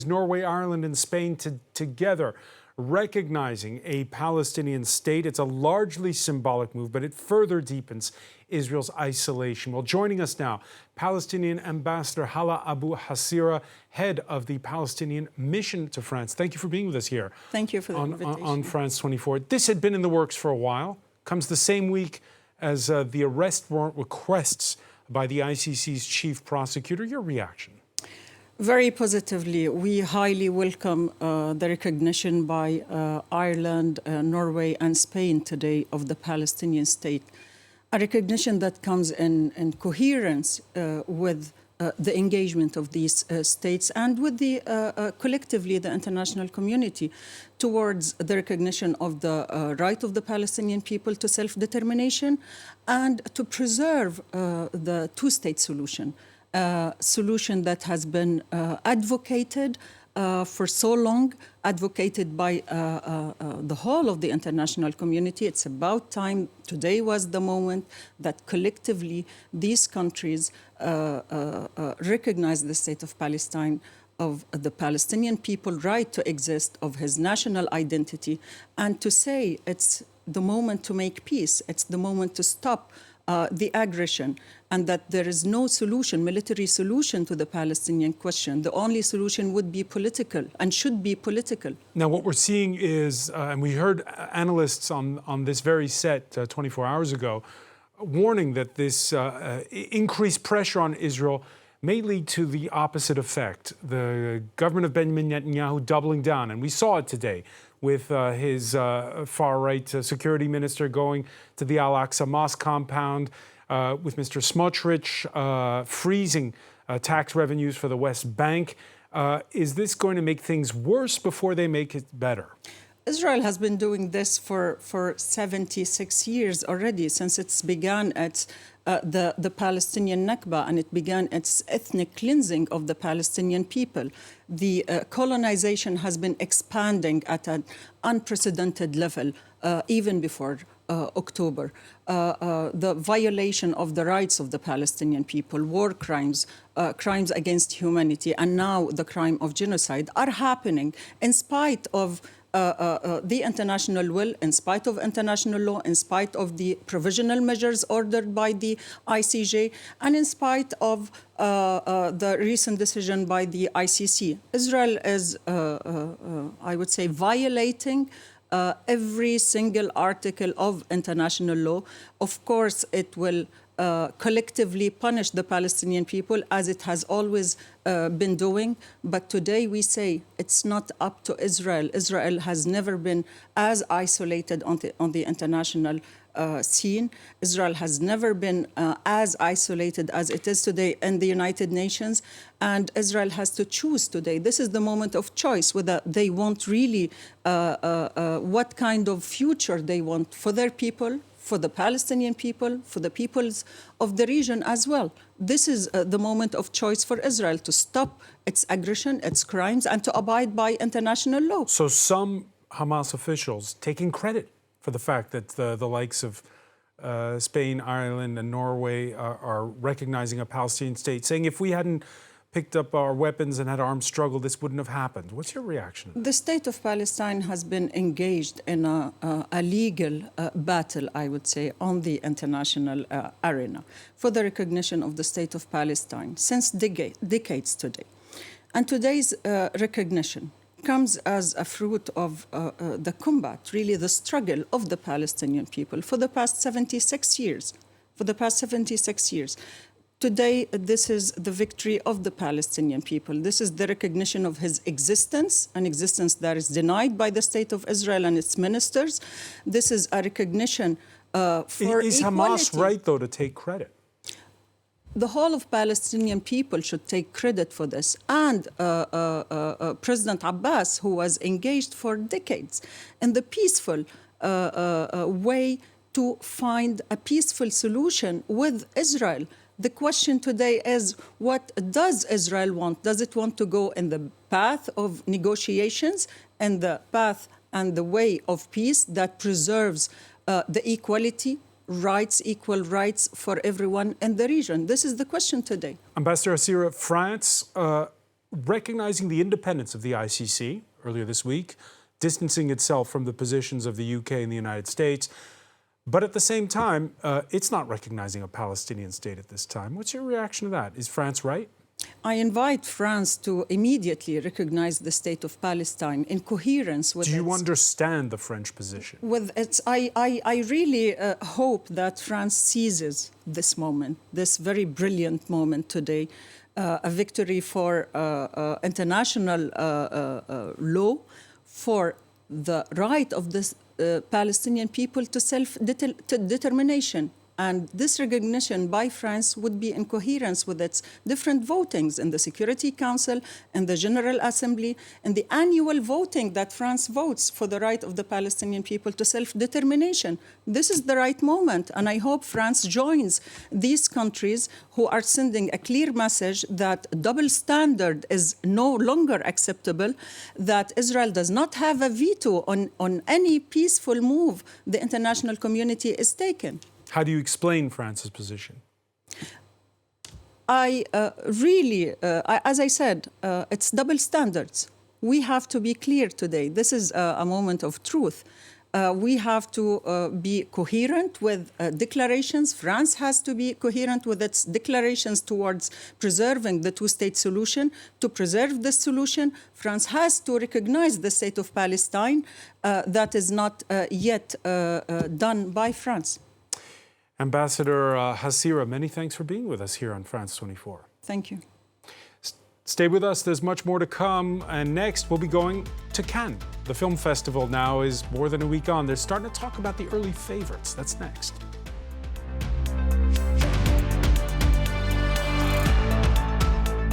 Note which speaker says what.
Speaker 1: Norway, Ireland, and Spain together recognizing a Palestinian state. It's a largely symbolic move, but it further deepens Israel's isolation. Well, joining us now, Palestinian Ambassador Hala Abou Hassira, head of the Palestinian mission to France. Thank you for being with us here.
Speaker 2: Thank you for the invitation.
Speaker 1: On France 24. This had been in the works for a while. Comes the same week as the arrest warrant requests by the ICC's chief prosecutor. Your reaction?
Speaker 2: Very positively. We highly welcome the recognition by Ireland, Norway, and Spain today of the Palestinian state. A recognition that comes in coherence with the engagement of these states and with the collectively the international community towards the recognition of the right of the Palestinian people to self-determination and to preserve the two-state solution. Solution that has been advocated for so long, advocated by the whole of the international community. It's about time. Today was the moment that collectively these countries recognize the state of Palestine, of the Palestinian people right to exist, of his national identity, and to say it's the moment to make peace. It's the moment to stop the aggression, and that there is no solution, military solution to the Palestinian question. The only solution would be political and should be political.
Speaker 1: Now, what we're seeing is, and we heard analysts on this very set 24 hours ago, warning that this increased pressure on Israel may lead to the opposite effect. The government of Benjamin Netanyahu doubling down, and we saw it today with his far-right security minister going to the Al-Aqsa Mosque compound, with Mr. Smotrich freezing tax revenues for the West Bank. Is this going to make things worse before they make it better?
Speaker 2: Israel has been doing this for 76 years already, since it's began at the Palestinian Nakba, and it began its ethnic cleansing of the Palestinian people. The colonization has been expanding at an unprecedented level, even before October. The violation of the rights of the Palestinian people, war crimes, crimes against humanity, and now the crime of genocide are happening in spite of the international will, in spite of international law, in spite of the provisional measures ordered by the ICJ, and in spite of the recent decision by the ICC. Israel is, I would say, violating every single article of international law. Of course, it will collectively punish the Palestinian people, as it has always been doing. But today we say it's not up to Israel. Israel has never been as isolated on the international scene. Israel has never been as isolated as it is today in the United Nations. And Israel has to choose today. This is the moment of choice, whether they want really what kind of future they want for their people, for the Palestinian people, for the peoples of the region as well. This is the moment of choice for Israel to stop its aggression, its crimes, and to abide by international law.
Speaker 1: So some Hamas officials taking credit for the fact that the likes of Spain, Ireland, and Norway are recognizing a Palestinian state, saying if we hadn't picked up our weapons and had armed struggle, this wouldn't have happened. What's your reaction?
Speaker 2: The state of Palestine has been engaged in a legal battle, I would say, on the international arena for the recognition of the state of Palestine since decades today. And today's recognition comes as a fruit of the combat, really the struggle of the Palestinian people for the past 76 years. Today, this is the victory of the Palestinian people. This is the recognition of his existence, an existence that is denied by the State of Israel and its ministers. This is a recognition for
Speaker 1: Is
Speaker 2: equality.
Speaker 1: Hamas right, though, to take credit?
Speaker 2: The whole of Palestinian people should take credit for this. And President Abbas, who was engaged for decades in the peaceful way to find a peaceful solution with Israel. The question today is, what does Israel want? Does it want to go in the path of negotiations and the path and the way of peace that preserves the equality, rights, equal rights for everyone in the region? This is the question today.
Speaker 1: Ambassador Hassira, France recognizing the independence of the ICC earlier this week, distancing itself from the positions of the UK and the United States. But at the same time, it's not recognizing a Palestinian state at this time. What's your reaction to that? Is France right?
Speaker 2: I invite France to immediately recognize the state of Palestine in coherence with
Speaker 1: Do you understand the French position?
Speaker 2: I really hope that France seizes this moment, this very brilliant moment today, a victory for international law, for the right of the Palestinian people to self-determination. And this recognition by France would be in coherence with its different votings in the Security Council and the General Assembly and the annual voting that France votes for the right of the Palestinian people to self-determination. This is the right moment, and I hope France joins these countries who are sending a clear message that double standard is no longer acceptable, that Israel does not have a veto on any peaceful move the international community is taking.
Speaker 1: How do you explain France's position?
Speaker 2: As I said, it's double standards. We have to be clear today. This is a moment of truth. We have to be coherent with declarations. France has to be coherent with its declarations towards preserving the two-state solution. To preserve this solution, France has to recognize the state of Palestine. That is not yet done by France.
Speaker 1: Ambassador Hassira, many thanks for being with us here on France 24.
Speaker 2: Thank you.
Speaker 1: Stay with us, there's much more to come. And next, we'll be going to Cannes. The film festival now is more than a week on. They're starting to talk about the early favorites. That's next.